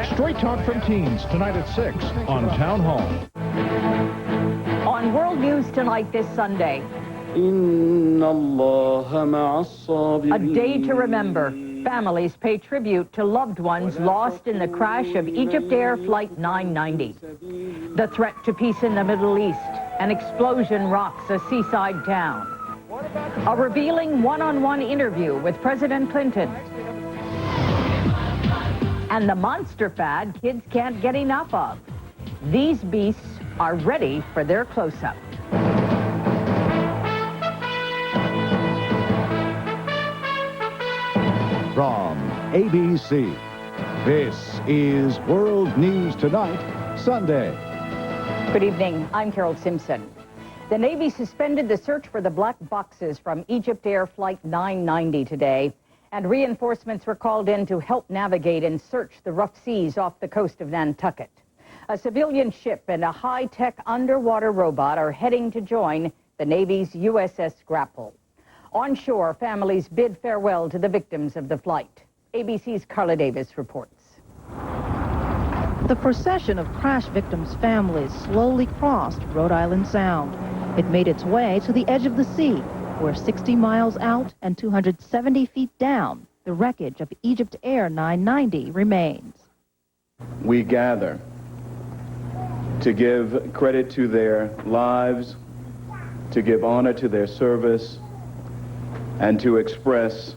Straight Talk from Teens, tonight at 6 on Town Hall. On World News Tonight this Sunday, a day to remember. Families pay tribute to loved ones lost in the crash of Egypt Air Flight 990. The threat to peace in the Middle East. An explosion rocks a seaside town. A revealing one-on-one interview with President Clinton. And the monster fad kids can't get enough of. These beasts are ready for their close-up. From ABC, this is World News Tonight, Sunday. Good evening. I'm Carol Simpson. The Navy suspended the search for the black boxes from Egypt Air Flight 990 today, and reinforcements were called in to help navigate and search the rough seas off the coast of Nantucket. A civilian ship and a high-tech underwater robot are heading to join the Navy's USS Grapple. On shore, families bid farewell to the victims of the flight. ABC's Carla Davis reports. The procession of crash victims' families slowly crossed Rhode Island Sound. It made its way to the edge of the sea, where 60 miles out and 270 feet down, the wreckage of Egypt Air 990 remains. We gather to give credit to their lives, to give honor to their service, and to express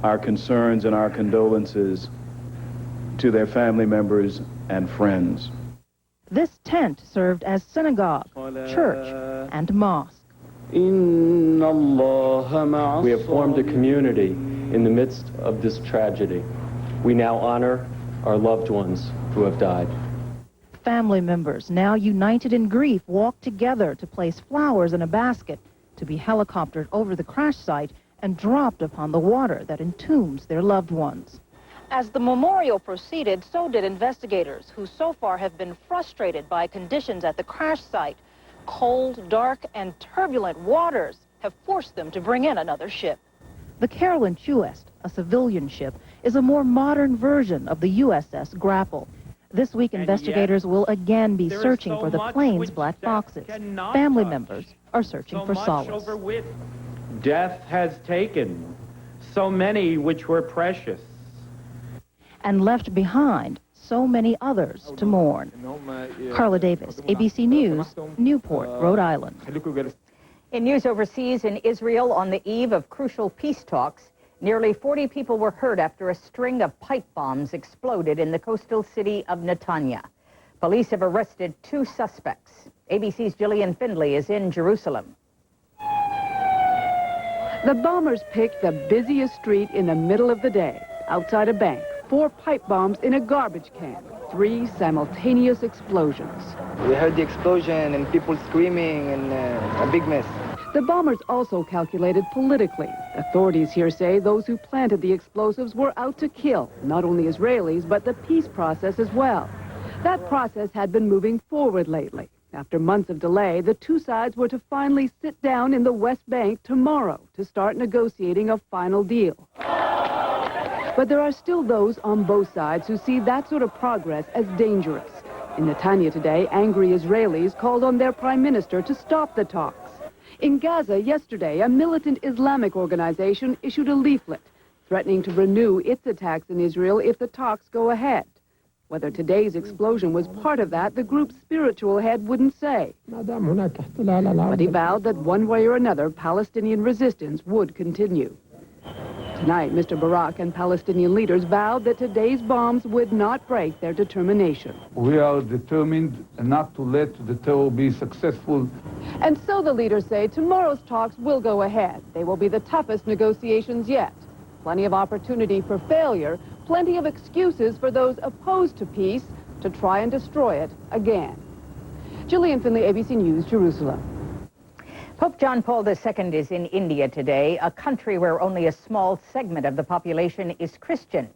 our concerns and our condolences to their family members and friends. This tent served as synagogue, church, and mosque. We have formed a community in the midst of this tragedy. We now honor our loved ones who have died. Family members, now united in grief, walk together to place flowers in a basket to be helicoptered over the crash site and dropped upon the water that entombs their loved ones. As the memorial proceeded, so did investigators, who so far have been frustrated by conditions at the crash site. Cold, dark, and turbulent waters have forced them to bring in another ship. The Carolyn Chuest, a civilian ship, is a more modern version of the USS Grapple. This week, investigators will again be searching for the plane's black boxes. Family members are searching for solace. Death has taken so many which were precious, and left behind so many others to mourn. Carla Davis, ABC News, Newport, Rhode Island. In news overseas, in Israel, on the eve of crucial peace talks, nearly 40 people were hurt after a string of pipe bombs exploded in the coastal city of Netanya. Police have arrested 2 suspects. ABC's Gillian Findley is in Jerusalem. The bombers picked the busiest street in the middle of the day, outside a bank. 4 pipe bombs in a garbage can. 3 simultaneous explosions. We heard the explosion and people screaming and a big mess. The bombers also calculated politically. Authorities here say those who planted the explosives were out to kill not only Israelis, but the peace process as well. That process had been moving forward lately. After months of delay, the 2 sides were to finally sit down in the West Bank tomorrow to start negotiating a final deal. But there are still those on both sides who see that sort of progress as dangerous. In Netanya today, angry Israelis called on their prime minister to stop the talks. In Gaza yesterday, a militant Islamic organization issued a leaflet threatening to renew its attacks in Israel if the talks go ahead. Whether today's explosion was part of that, the group's spiritual head wouldn't say. But he vowed that one way or another, Palestinian resistance would continue. Tonight, Mr. Barak and Palestinian leaders vowed that today's bombs would not break their determination. We are determined not to let the terror be successful. And so the leaders say tomorrow's talks will go ahead. They will be the toughest negotiations yet. Plenty of opportunity for failure, plenty of excuses for those opposed to peace to try and destroy it again. Gillian Findley, ABC News, Jerusalem. Pope John Paul II is in India today, a country where only a small segment of the population is Christian.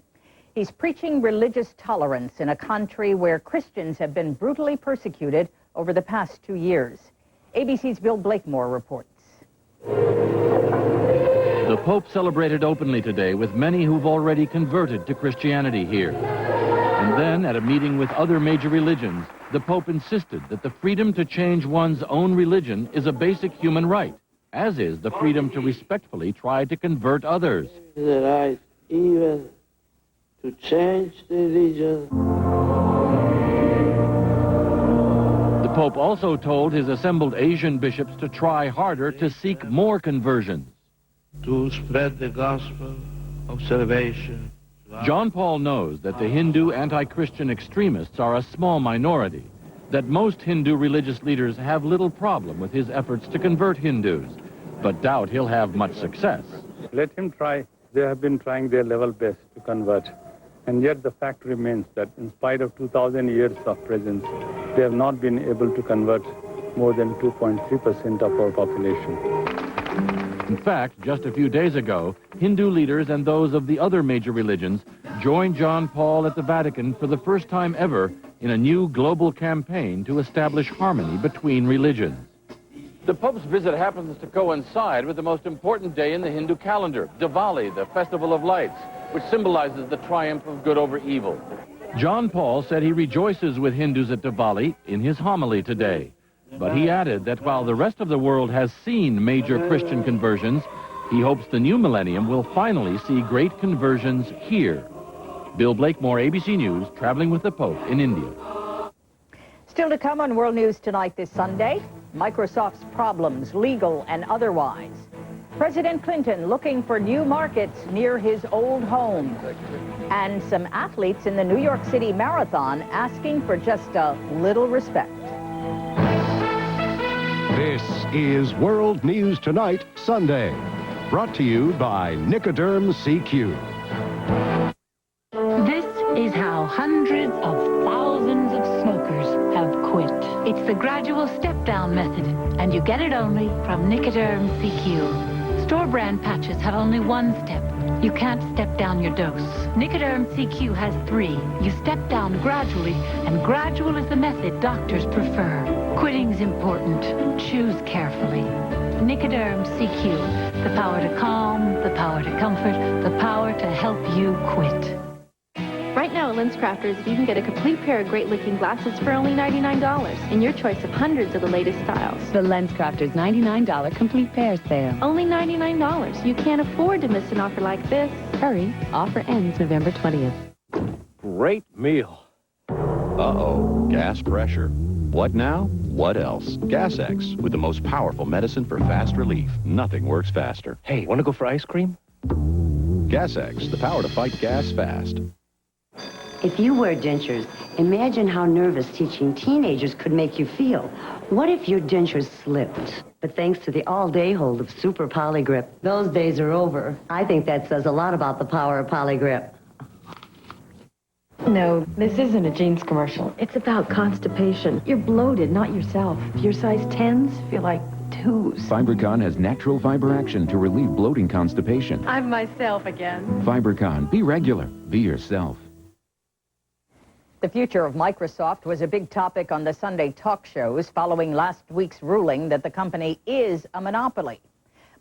He's preaching religious tolerance in a country where Christians have been brutally persecuted over the past 2 years. ABC's Bill Blakemore reports. The Pope celebrated openly today with many who've already converted to Christianity here. In And then, at a meeting with other major religions, the Pope insisted that the freedom to change one's own religion is a basic human right, as is the freedom to respectfully try to convert others. The right even to change the religion. The Pope also told his assembled Asian bishops to try harder to seek more conversions. To spread the gospel of salvation. John Paul knows that the Hindu anti-Christian extremists are a small minority, that most Hindu religious leaders have little problem with his efforts to convert Hindus, but doubt he'll have much success. Let him try. They have been trying their level best to convert. And yet the fact remains that in spite of 2,000 years of presence, they have not been able to convert more than 2.3% of our population. In fact, just a few days ago, Hindu leaders and those of the other major religions joined John Paul at the Vatican for the first time ever in a new global campaign to establish harmony between religions. The Pope's visit happens to coincide with the most important day in the Hindu calendar, Diwali, the Festival of Lights, which symbolizes the triumph of good over evil. John Paul said he rejoices with Hindus at Diwali in his homily today. But he added that while the rest of the world has seen major Christian conversions, he hopes the new millennium will finally see great conversions here. Bill Blakemore, ABC News, traveling with the Pope in India. Still to come on World News Tonight this Sunday, Microsoft's problems, legal and otherwise. President Clinton looking for new markets near his old home. And some athletes in the New York City Marathon asking for just a little respect. This is World News Tonight, Sunday. Brought to you by Nicoderm CQ. This is how hundreds of thousands of smokers have quit. It's the gradual step-down method, and you get it only from Nicoderm CQ. Store brand patches have only one step. You can't step down your dose. Nicoderm CQ has 3. You step down gradually, and gradual is the method doctors prefer. Quitting's important. Choose carefully. Nicoderm CQ. The power to calm, the power to comfort, the power to help you quit. Right now at LensCrafters, you can get a complete pair of great-looking glasses for only $99 in your choice of hundreds of the latest styles. The LensCrafters $99 complete pair sale. Only $99. You can't afford to miss an offer like this. Hurry, offer ends November 20th. Great meal. Uh-oh, gas pressure. What now? What else? Gas-X, with the most powerful medicine for fast relief. Nothing works faster. Hey, want to go for ice cream? Gas-X, the power to fight gas fast. If you wear dentures, imagine how nervous teaching teenagers could make you feel. What if your dentures slipped? But thanks to the all-day hold of Super Polygrip, those days are over. I think that says a lot about the power of Polygrip. No, this isn't a jeans commercial. It's about constipation. You're bloated, not yourself. Your size 10s feel like 2s. FiberCon has natural fiber action to relieve bloating constipation. I'm myself again. FiberCon, be regular, be yourself. The future of Microsoft was a big topic on the Sunday talk shows following last week's ruling that the company is a monopoly.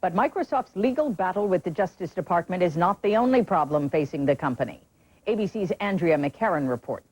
But Microsoft's legal battle with the Justice Department is not the only problem facing the company. ABC's Andrea McCarran reports.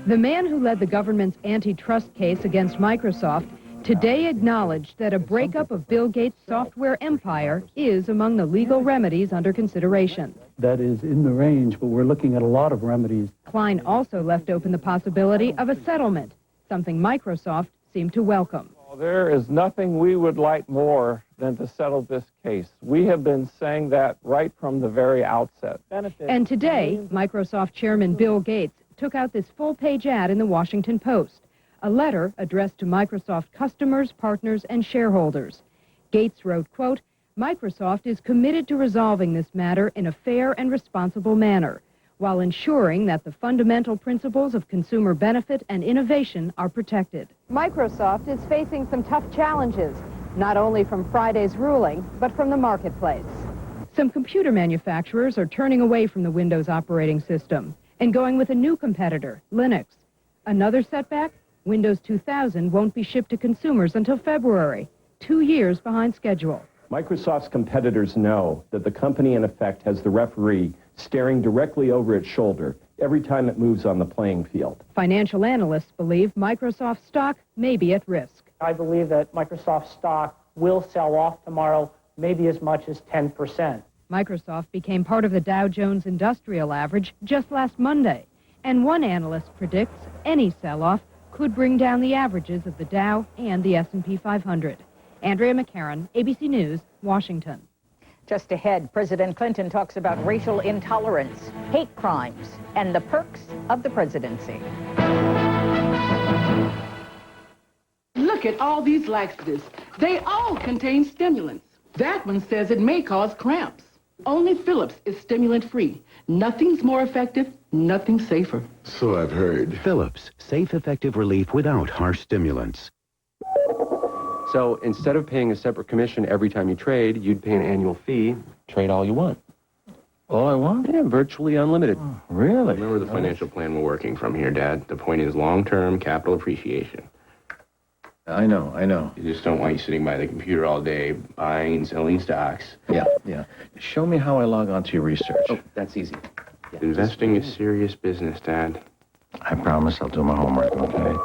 The man who led the government's antitrust case against Microsoft today acknowledged that a breakup of Bill Gates' software empire is among the legal remedies under consideration. That is in the range, but we're looking at a lot of remedies. Klein also left open the possibility of a settlement, something Microsoft seemed to welcome. There is nothing we would like more than to settle this case. We have been saying that right from the very outset. And today, Microsoft Chairman Bill Gates took out this full-page ad in the Washington Post, a letter addressed to Microsoft customers, partners, and shareholders. Gates wrote, quote, Microsoft is committed to resolving this matter in a fair and responsible manner, while ensuring that the fundamental principles of consumer benefit and innovation are protected. Microsoft is facing some tough challenges, not only from Friday's ruling, but from the marketplace. Some computer manufacturers are turning away from the Windows operating system and going with a new competitor, Linux. Another setback? Windows 2000 won't be shipped to consumers until February, 2 years behind schedule. Microsoft's competitors know that the company, in effect, has the referee staring directly over its shoulder every time it moves on the playing field. Financial analysts believe Microsoft stock may be at risk. I believe that Microsoft stock will sell off tomorrow, maybe as much as 10%. Microsoft became part of the Dow Jones Industrial Average just last Monday, and one analyst predicts any sell-off could bring down the averages of the Dow and the S&P 500. Andrea McCarran, ABC News, Washington. Just ahead, President Clinton talks about racial intolerance, hate crimes, and the perks of the presidency. Look at all these laxatives. They all contain stimulants. That one says it may cause cramps. Only Phillips is stimulant-free. Nothing's more effective, nothing safer. So I've heard. Phillips, safe, effective relief without harsh stimulants. So instead of paying a separate commission every time you trade, you'd pay an annual fee, trade all you want. All I want? Yeah, virtually unlimited. Oh, really? Remember the financial plan we're working from here, Dad. The point is long-term capital appreciation. I know. You just don't want you sitting by the computer all day buying and selling stocks. Yeah. Show me how I log on to your research. Oh, that's easy. Yeah, Investing is serious business, Dad. I promise I'll do my homework, okay?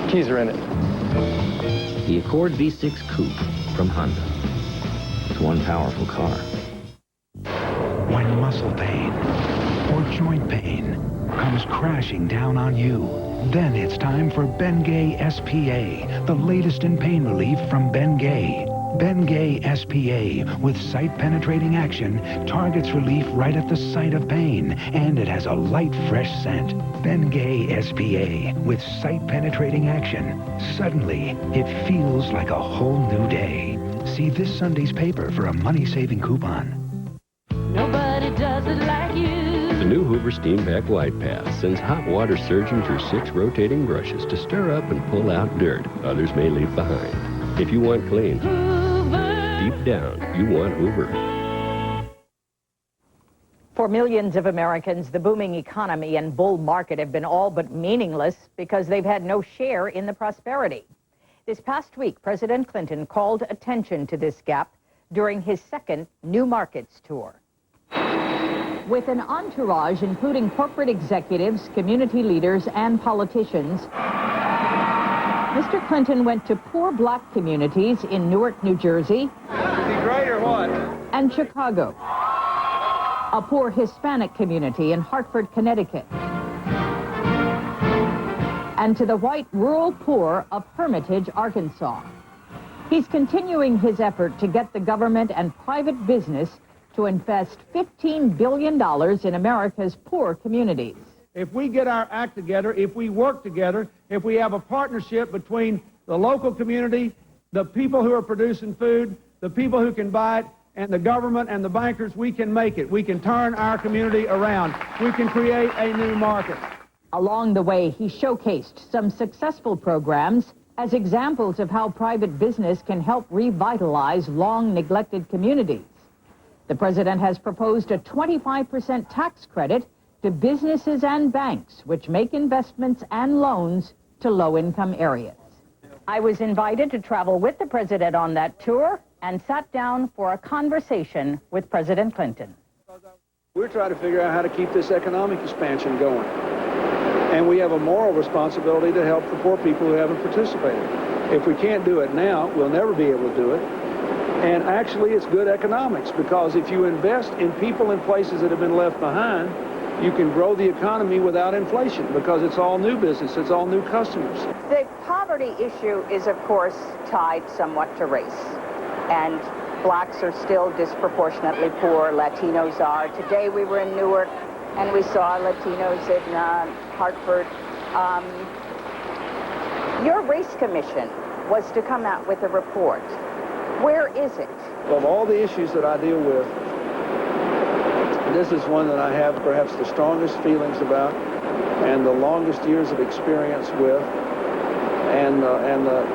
Keys are in it. The Accord V6 Coupe from Honda. It's one powerful car. When muscle pain or joint pain comes crashing down on you, then it's time for Bengay SPA, the latest in pain relief from Bengay. Bengay SPA, with site-penetrating action, targets relief right at the site of pain, and it has a light, fresh scent. Bengay SPA, with site-penetrating action. Suddenly, it feels like a whole new day. See this Sunday's paper for a money-saving coupon. Nobody does it like you. The new Hoover Steam Vac Wide Path sends hot water surging through 6 rotating brushes to stir up and pull out dirt others may leave behind. If you want clean, deep down, you want Hoover. For millions of Americans, the booming economy and bull market have been all but meaningless because they've had no share in the prosperity. This past week, President Clinton called attention to this gap during his second New Markets tour. With an entourage including corporate executives, community leaders, and politicians, Mr. Clinton went to poor black communities in Newark, New Jersey, and Chicago, a poor Hispanic community in Hartford, Connecticut, and to the white rural poor of Hermitage, Arkansas. He's continuing his effort to get the government and private business to invest $15 billion in America's poor communities. If we get our act together, if we work together, if we have a partnership between the local community, the people who are producing food, the people who can buy it, and the government and the bankers, we can make it. We can turn our community around. We can create a new market. Along the way, he showcased some successful programs as examples of how private business can help revitalize long-neglected communities. The president has proposed a 25% tax credit to businesses and banks, which make investments and loans to low-income areas. I was invited to travel with the president on that tour and sat down for a conversation with President Clinton. We're trying to figure out how to keep this economic expansion going. And we have a moral responsibility to help the poor people who haven't participated. If we can't do it now, we'll never be able to do it. And actually, it's good economics, because if you invest in people in places that have been left behind, you can grow the economy without inflation, because it's all new business, it's all new customers. The poverty issue is, of course, tied somewhat to race. And blacks are still disproportionately poor, Latinos are. Today we were in Newark, and we saw Latinos in Hartford. Your race commission was to come out with a report. Where is it? Of all the issues that I deal with, This is one that I have perhaps the strongest feelings about and the longest years of experience with and the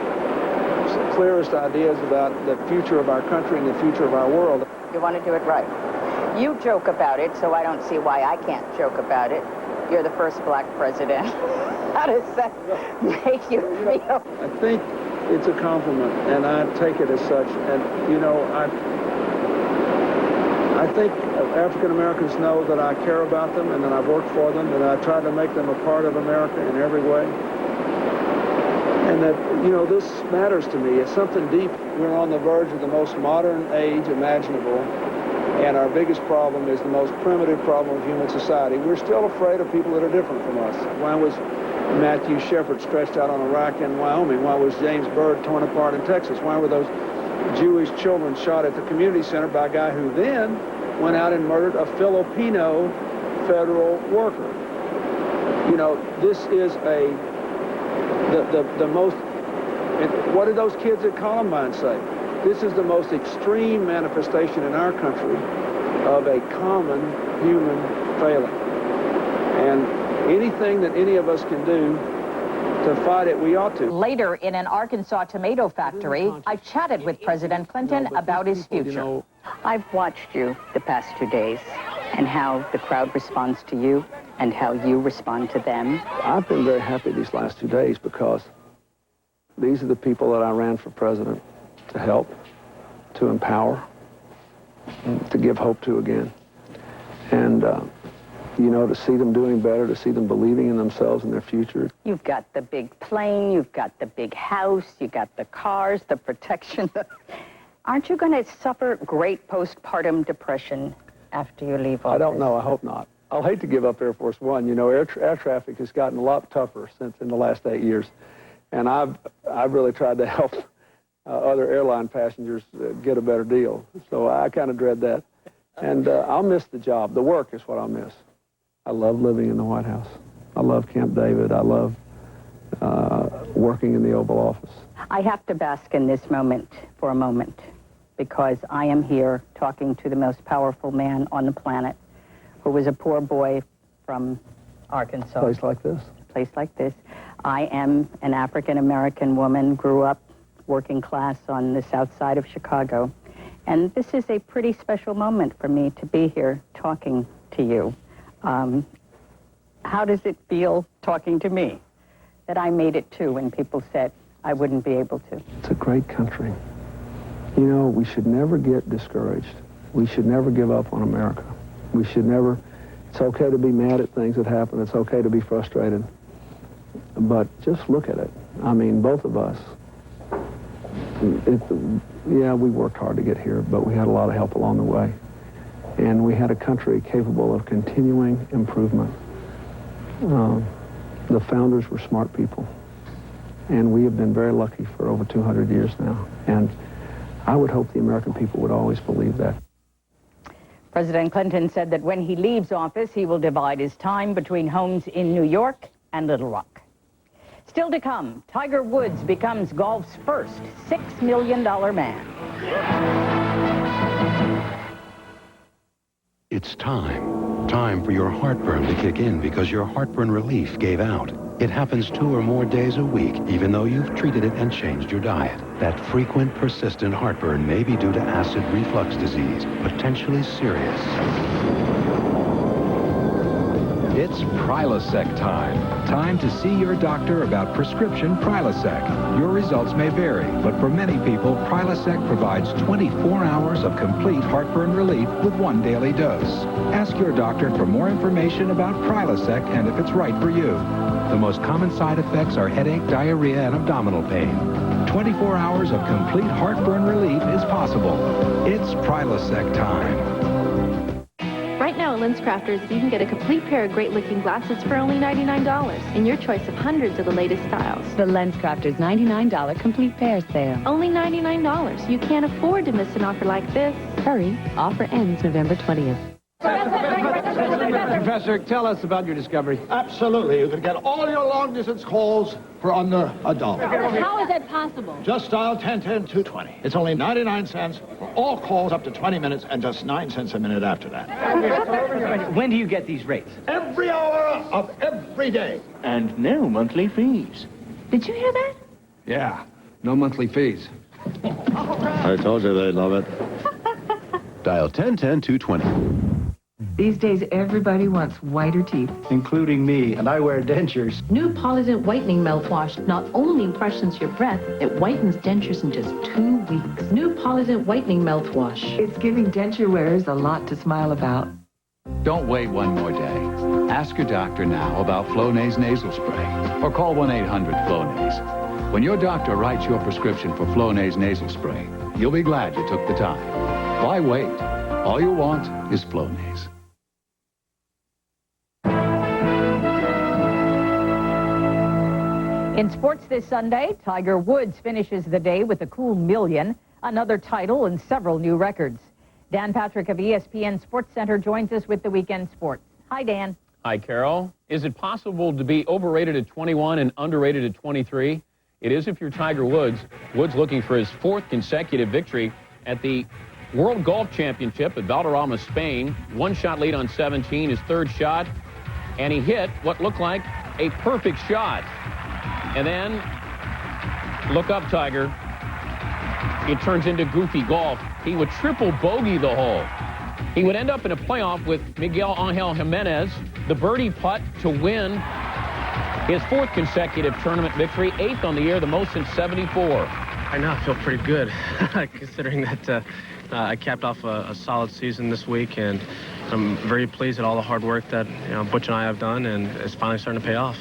clearest ideas about the future of our country and the future of our world. You want to do it right. You joke about it, so I don't see why I can't joke about it. You're the first black president. How does that make you feel? I think it's a compliment, and I take it as such. And, you know, I think African Americans know that I care about them and that I've worked for them and I try to make them a part of America in every way. And that, you know, this matters to me. It's something deep. We're on the verge of the most modern age imaginable, and our biggest problem is the most primitive problem of human society. We're still afraid of people that are different from us. Why was Matthew Shepard stretched out on a rack in Wyoming? Why was James Byrd torn apart in Texas? Why were those Jewish children shot at the community center by a guy who then went out and murdered a Filipino federal worker? You know, this is the most, what did those kids at Columbine say? This is the most extreme manifestation in our country of a common human failing. And anything that any of us can do to fight it, we ought to. Later, in an Arkansas tomato factory, I chatted with President Clinton about his future. I've watched you the past 2 days and how the crowd responds to you and how you respond to them. I've been very happy these last 2 days because these are the people that I ran for president to help, to empower, to give hope to again. And, you know, to see them doing better, to see them believing in themselves and their future. You've got the big plane, you've got the big house, you got the cars, the protection. Aren't you going to suffer great postpartum depression after you leave office? I don't know. I hope not. I'll hate to give up Air Force One. You know, air traffic has gotten a lot tougher since in the last 8 years. And I've really tried to help other airline passengers get a better deal. So I kind of dread that. And I'll miss the job. The work is what I'll miss. I love living in the White House. I love Camp David. I love working in the Oval Office. I have to bask in this moment for a moment because I am here talking to the most powerful man on the planet who was a poor boy from Arkansas. A place like this. A place like this. I am an African-American woman, grew up working class on the south side of Chicago. And this is a pretty special moment for me to be here talking to you. How does it feel talking to me? That I made it too when people said I wouldn't be able to. It's a great country. You know, we should never get discouraged. We should never give up on America. We should never, it's okay to be mad at things that happen. It's okay to be frustrated. But just look at it. I mean, both of us, yeah, we worked hard to get here, but we had a lot of help along the way. And we had a country capable of continuing improvement. The founders were smart people. And we have been very lucky for over 200 years now. And I would hope the American people would always believe that. President Clinton said that when he leaves office, he will divide his time between homes in New York and Little Rock. Still to come, Tiger Woods becomes golf's first $6 million man. It's time. Time for your heartburn to kick in because your heartburn relief gave out. It happens 2 or more days a week, even though you've treated it and changed your diet. That frequent, persistent heartburn may be due to acid reflux disease, potentially serious. It's Prilosec time. Time to see your doctor about prescription Prilosec. Your results may vary, but for many people, Prilosec provides 24 hours of complete heartburn relief with 1 daily dose. Ask your doctor for more information about Prilosec and if it's right for you. The most common side effects are headache, diarrhea, and abdominal pain. 24 hours of complete heartburn relief is possible. It's Prilosec time. Right now at LensCrafters, you can get a complete pair of great-looking glasses for only $99 and your choice of hundreds of the latest styles. The LensCrafters $99 complete pair sale. Only $99. You can't afford to miss an offer like this. Hurry, offer ends November 20th. Professor, tell us about your discovery. Absolutely. You can get all your long-distance calls for under $1. How is that possible? Just dial 1010-220. It's only 99 cents for all calls up to 20 minutes and just 9 cents a minute after that. When do you get these rates? Every hour of every day. And no monthly fees. Did you hear that? Yeah, no monthly fees. I told you they'd love it. Dial 1010-220. These days, everybody wants whiter teeth. Including me, and I wear dentures. New Polident Whitening Mouthwash not only freshens your breath, it whitens dentures in just 2 weeks. New Polident Whitening Mouthwash. It's giving denture wearers a lot to smile about. Don't wait one more day. Ask your doctor now about Flonase nasal spray, or call 1-800-FLONASE. When your doctor writes your prescription for Flonase nasal spray, you'll be glad you took the time. Why wait? All you want is Flonase. In sports this Sunday, Tiger Woods finishes the day with a cool $1 million, another title, and several new records. Dan Patrick of ESPN Sports Center joins us with the weekend sports. Hi, Dan. Hi, Carol. Is it possible to be overrated at 21 and underrated at 23? It is if you're Tiger Woods. Woods looking for his 4th consecutive victory at the World Golf Championship at Valderrama, Spain. 1-shot lead on 17, his 3rd shot, and he hit what looked like a perfect shot. And then, look up, Tiger. It turns into goofy golf. He would triple bogey the hole. He would end up in a playoff with Miguel Angel Jimenez, the birdie putt to win his 4th consecutive tournament victory, 8th on the year, the most since '74. I know, I feel pretty good, considering that I capped off a solid season this week, and I'm very pleased at all the hard work that Butch and I have done, and it's finally starting to pay off.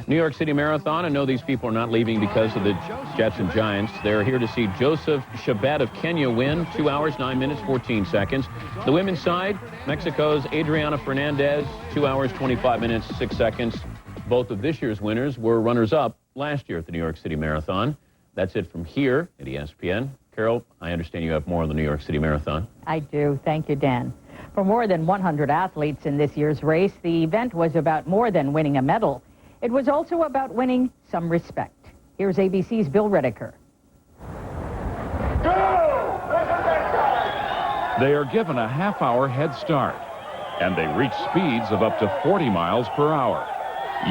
New York City Marathon. I know these people are not leaving because of the Jets and Giants. They're here to see Joseph Chebet of Kenya win, 2 hours, 9 minutes, 14 seconds. The women's side, Mexico's Adriana Fernandez, 2 hours, 25 minutes, 6 seconds. Both of this year's winners were runners-up last year at the New York City Marathon. That's it from here at ESPN. Carol, I understand you have more on the New York City Marathon. I do. Thank you, Dan. For more than 100 athletes in this year's race, the event was about more than winning a medal. It was also about winning some respect. Here's ABC's Bill Redeker. They are given a half-hour head start, and they reach speeds of up to 40 miles per hour.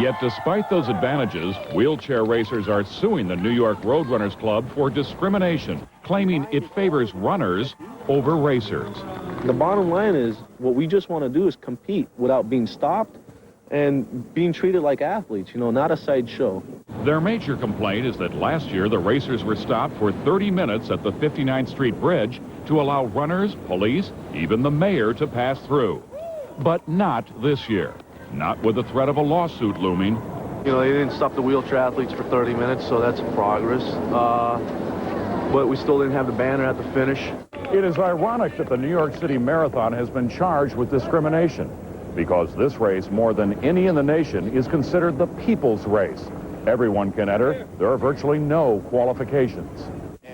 Yet despite those advantages, wheelchair racers are suing the New York Roadrunners Club for discrimination, claiming it favors runners over racers. The bottom line is, what we just want to do is compete without being stopped and being treated like athletes, not a sideshow. Their major complaint is that last year the racers were stopped for 30 minutes at the 59th Street Bridge to allow runners, police, even the mayor to pass through. But not this year. Not with the threat of a lawsuit looming. They didn't stop the wheelchair athletes for 30 minutes, so that's a progress. But we still didn't have the banner at the finish. It is ironic that the New York City Marathon has been charged with discrimination, because this race, more than any in the nation, is considered the people's race. Everyone can enter. There are virtually no qualifications.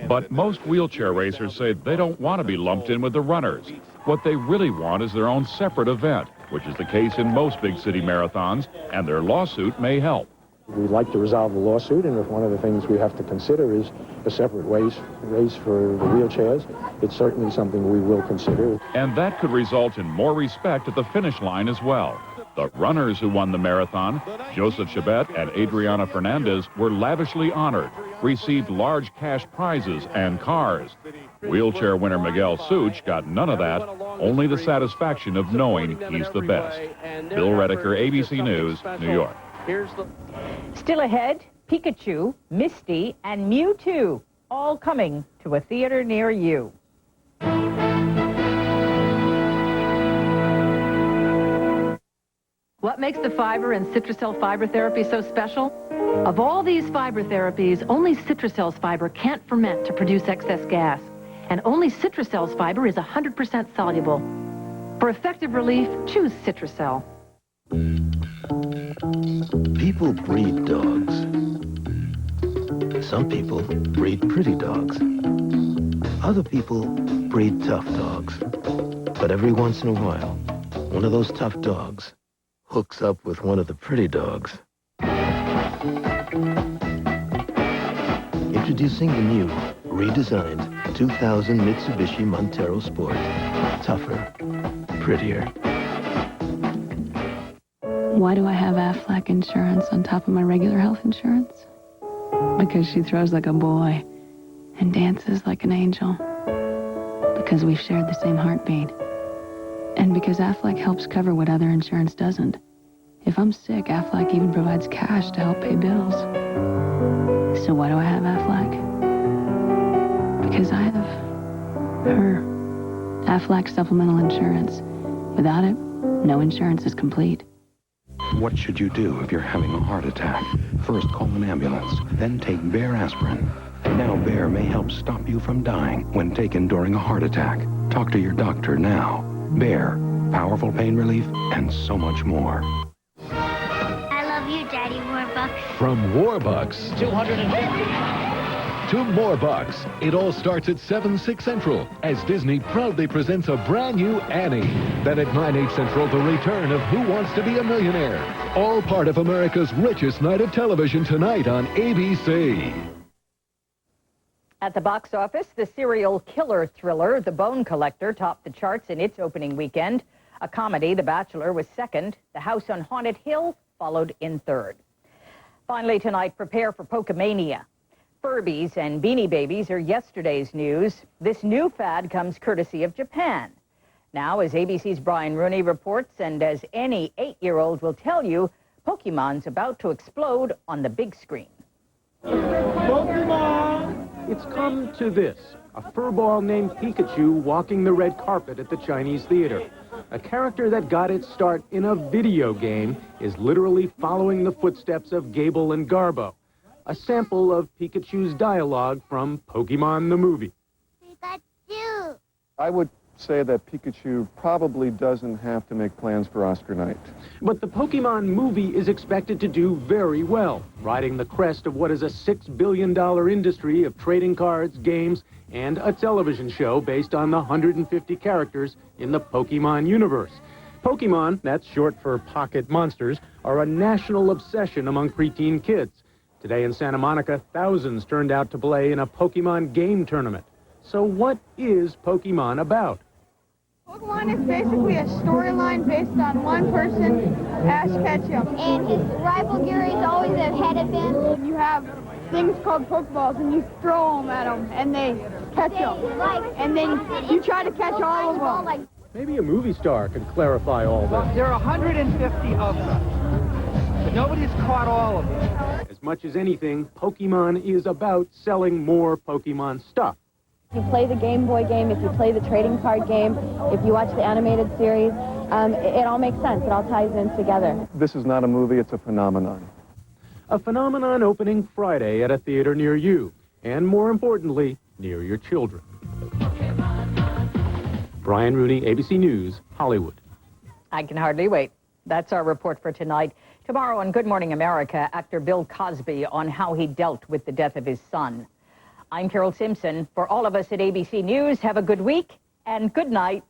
But most wheelchair racers say they don't want to be lumped in with the runners. What they really want is their own separate event, which is the case in most big city marathons, and their lawsuit may help. We'd like to resolve the lawsuit, and if one of the things we have to consider is a separate race for the wheelchairs, it's certainly something we will consider. And that could result in more respect at the finish line as well. The runners who won the marathon, Joseph Chebet and Adriana Fernandez, were lavishly honored, received large cash prizes and cars. Wheelchair winner Miguel Such got none of that, only the satisfaction of knowing he's the best. Bill Redeker, ABC News, New York. Still ahead, Pikachu, Misty, and Mewtwo, all coming to a theater near you. What makes the fiber in Citracel fiber therapy so special? Of all these fiber therapies, only Citracel's fiber can't ferment to produce excess gas. And only Citracel's fiber is 100% soluble. For effective relief, choose Citracel. People breed dogs. Some people breed pretty dogs. Other people breed tough dogs. But every once in a while, one of those tough dogs hooks up with one of the pretty dogs. Introducing the new, redesigned 2000 Mitsubishi Montero Sport. Tougher, prettier. Why do I have Aflac insurance on top of my regular health insurance? Because she throws like a boy and dances like an angel. Because we've shared the same heartbeat. And because Aflac helps cover what other insurance doesn't. If I'm sick, Aflac even provides cash to help pay bills. So why do I have Aflac? Because I have her. Aflac supplemental insurance. Without it, no insurance is complete. What should you do if you're having a heart attack? First, call an ambulance, then take Bayer aspirin. Now, Bayer may help stop you from dying when taken during a heart attack. Talk to your doctor now. Bayer, powerful pain relief, and so much more. I love you, Daddy Warbucks. From Warbucks 250. to more bucks. It all starts at 7, 6 Central as Disney proudly presents a brand new Annie. Then at 9, 8 Central, the return of Who Wants to Be a Millionaire. All part of America's richest night of television tonight on ABC. At the box office, the serial killer thriller, The Bone Collector, topped the charts in its opening weekend. A comedy, The Bachelor, was second. The House on Haunted Hill followed in third. Finally tonight, prepare for Pokemania. Furbies and Beanie Babies are yesterday's news. This new fad comes courtesy of Japan. Now, as ABC's Brian Rooney reports, and as any 8-year-old will tell you, Pokemon's about to explode on the big screen. Pokemon! It's come to this, a furball named Pikachu walking the red carpet at the Chinese theater. A character that got its start in a video game is literally following the footsteps of Gable and Garbo. A sample of Pikachu's dialogue from Pokemon the movie. Pikachu! I would say that Pikachu probably doesn't have to make plans for Oscar night. But the Pokemon movie is expected to do very well, riding the crest of what is a $6 billion industry of trading cards, games, and a television show based on the 150 characters in the Pokemon universe. Pokemon, that's short for pocket monsters, are a national obsession among preteen kids. Today in Santa Monica, thousands turned out to play in a Pokemon game tournament. So what is Pokemon about? Pokemon is basically a storyline based on one person, Ash Ketchum. And his rival Gary's always ahead of him. You have things called Pokeballs, and you throw them at them, and they catch them. And then you try to catch all of them. Maybe a movie star could clarify all this. There are 150 of them, but nobody's caught all of them. As much as anything, Pokemon is about selling more Pokemon stuff. If you play the Game Boy game, if you play the trading card game, if you watch the animated series, it all makes sense. It all ties in together. This is not a movie, it's a phenomenon. A phenomenon opening Friday at a theater near you, and more importantly, near your children. Brian Rooney, ABC News, Hollywood. I can hardly wait. That's our report for tonight. Tomorrow on Good Morning America, actor Bill Cosby on how he dealt with the death of his son. I'm Carol Simpson. For all of us at ABC News, have a good week and good night.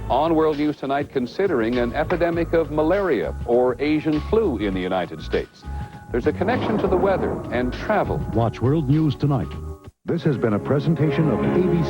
On World News Tonight, considering an epidemic of malaria or Asian flu in the United States. There's a connection to the weather and travel. Watch World News Tonight. This has been a presentation of ABC.